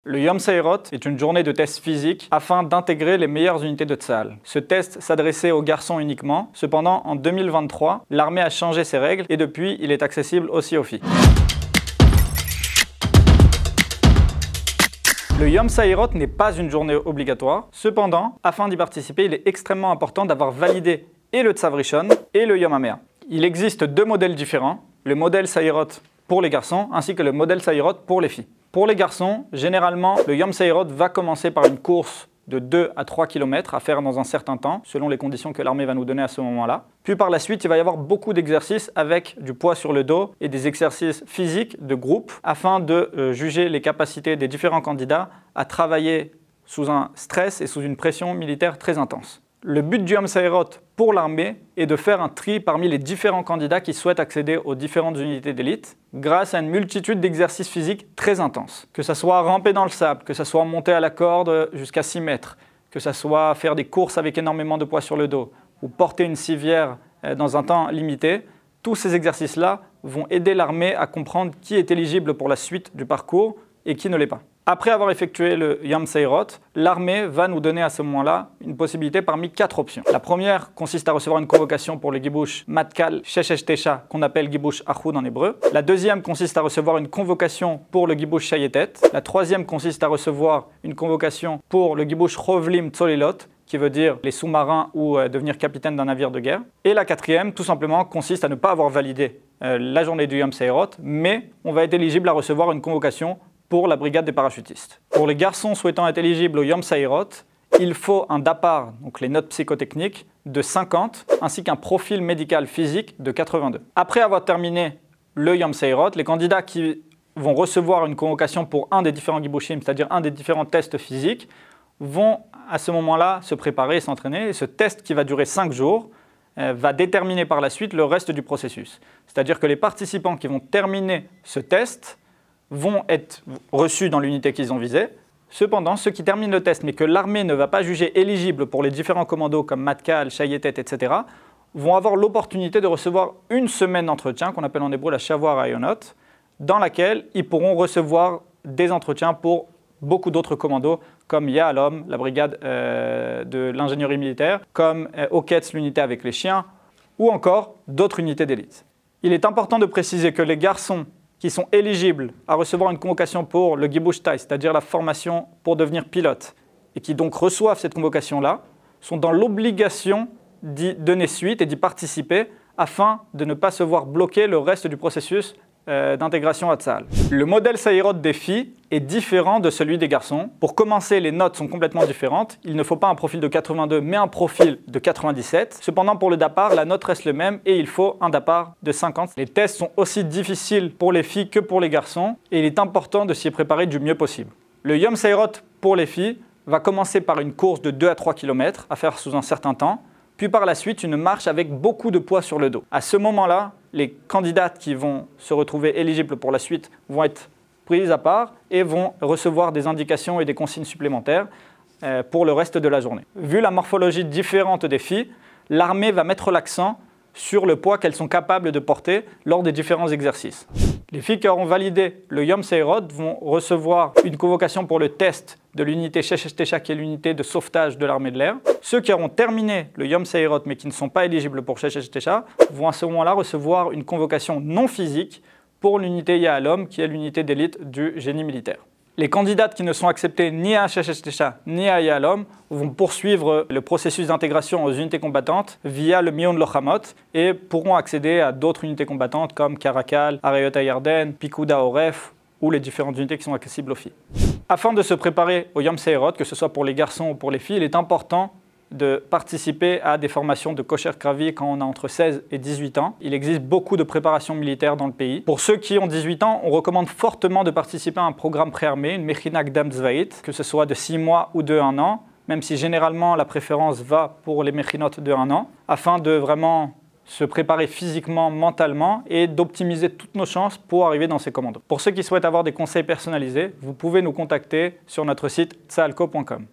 Le Yom Seirot est une journée de test physique afin d'intégrer les meilleures unités de Tsahal. Ce test s'adressait aux garçons uniquement. Cependant, en 2023, l'armée a changé ses règles et depuis, il est accessible aussi aux filles. Le Yom Seirot n'est pas une journée obligatoire. Cependant, afin d'y participer, il est extrêmement important d'avoir validé et le Tzav Rishon et le Yom HaMea. Il existe deux modèles différents, le modèle Seirot pour les garçons ainsi que le modèle Seirot pour les filles. Pour les garçons, généralement, le Yom Seirot va commencer par une course de 2 à 3 km à faire dans un certain temps, selon les conditions que l'armée va nous donner à ce moment-là. Puis par la suite, il va y avoir beaucoup d'exercices avec du poids sur le dos et des exercices physiques de groupe afin de juger les capacités des différents candidats à travailler sous un stress et sous une pression militaire très intense. Le but du Yom Seirot pour l'armée est de faire un tri parmi les différents candidats qui souhaitent accéder aux différentes unités d'élite grâce à une multitude d'exercices physiques très intenses. Que ce soit ramper dans le sable, que ce soit monter à la corde jusqu'à 6 mètres, que ce soit faire des courses avec énormément de poids sur le dos ou porter une civière dans un temps limité, tous ces exercices-là vont aider l'armée à comprendre qui est éligible pour la suite du parcours et qui ne l'est pas. Après avoir effectué le Yom Seirot, l'armée va nous donner à ce moment-là une possibilité parmi 4 options. La première consiste à recevoir une convocation pour le Gibush Matkal Sheshesh Tesha, qu'on appelle Gibush Achoud en hébreu. La deuxième consiste à recevoir une convocation pour le Gibush Shayetet. La troisième consiste à recevoir une convocation pour le Gibush Rovlim Tzolilot, qui veut dire les sous-marins ou devenir capitaine d'un navire de guerre. Et la quatrième, tout simplement, consiste à ne pas avoir validé la journée du Yom Seirot, mais on va être éligible à recevoir une convocation pour la brigade des parachutistes. Pour les garçons souhaitant être éligibles au Yom Seirot, il faut un DAPAR, donc les notes psychotechniques, de 50, ainsi qu'un profil médical physique de 82. Après avoir terminé le Yom Seirot, les candidats qui vont recevoir une convocation pour un des différents Gibushim, c'est-à-dire un des différents tests physiques, vont à ce moment-là se préparer et s'entraîner. Et ce test qui va durer 5 jours va déterminer par la suite le reste du processus. C'est-à-dire que les participants qui vont terminer ce test vont être reçus dans l'unité qu'ils ont visée. Cependant, ceux qui terminent le test mais que l'armée ne va pas juger éligibles pour les différents commandos comme Matkal, Shayetet, etc., vont avoir l'opportunité de recevoir une semaine d'entretien, qu'on appelle en hébreu la Shavua Rayonot, dans laquelle ils pourront recevoir des entretiens pour beaucoup d'autres commandos, comme Yahalom, la brigade de l'ingénierie militaire, comme Oketz, l'unité avec les chiens, ou encore d'autres unités d'élite. Il est important de préciser que les garçons qui sont éligibles à recevoir une convocation pour le Gibush Tai, c'est-à-dire la formation pour devenir pilote, et qui donc reçoivent cette convocation-là, sont dans l'obligation d'y donner suite et d'y participer afin de ne pas se voir bloquer le reste du processus d'intégration à Tsahal. Le modèle Seirot des filles est différent de celui des garçons. Pour commencer, les notes sont complètement différentes. Il ne faut pas un profil de 82, mais un profil de 97. Cependant, pour le DAPAR, la note reste le même et il faut un DAPAR de 50. Les tests sont aussi difficiles pour les filles que pour les garçons et il est important de s'y préparer du mieux possible. Le Yom Seirot pour les filles va commencer par une course de 2 à 3 km à faire sous un certain temps, puis par la suite une marche avec beaucoup de poids sur le dos. À ce moment-là, les candidates qui vont se retrouver éligibles pour la suite vont être prises à part et vont recevoir des indications et des consignes supplémentaires pour le reste de la journée. Vu la morphologie différente des filles, l'armée va mettre l'accent sur le poids qu'elles sont capables de porter lors des différents exercices. Les filles qui auront validé le Yom Seirot vont recevoir une convocation pour le test de l'unité Sheshesh Tesha, qui est l'unité de sauvetage de l'armée de l'air. Ceux qui auront terminé le Yom Seirot mais qui ne sont pas éligibles pour Sheshesh Tesha vont à ce moment-là recevoir une convocation non physique pour l'unité Yahalom, qui est l'unité d'élite du génie militaire. Les candidates qui ne sont acceptées ni à Sheshesh Tesha ni à Yahalom vont poursuivre le processus d'intégration aux unités combattantes via le Mion Lochamot et pourront accéder à d'autres unités combattantes comme Karakal, Arayot HaYarden, Pikuda Oref ou les différentes unités qui sont accessibles aux filles. Afin de se préparer au Yom Seirot, que ce soit pour les garçons ou pour les filles, il est important de participer à des formations de kosher kravi quand on a entre 16 et 18 ans. Il existe beaucoup de préparations militaires dans le pays. Pour ceux qui ont 18 ans, on recommande fortement de participer à un programme préarmé, une Mechina Kdam Tzva'it, que ce soit de 6 mois ou de 1 an, même si généralement la préférence va pour les Mechinot de 1 an, afin de vraiment se préparer physiquement, mentalement et d'optimiser toutes nos chances pour arriver dans ces commandos. Pour ceux qui souhaitent avoir des conseils personnalisés, vous pouvez nous contacter sur notre site tsahalco.com.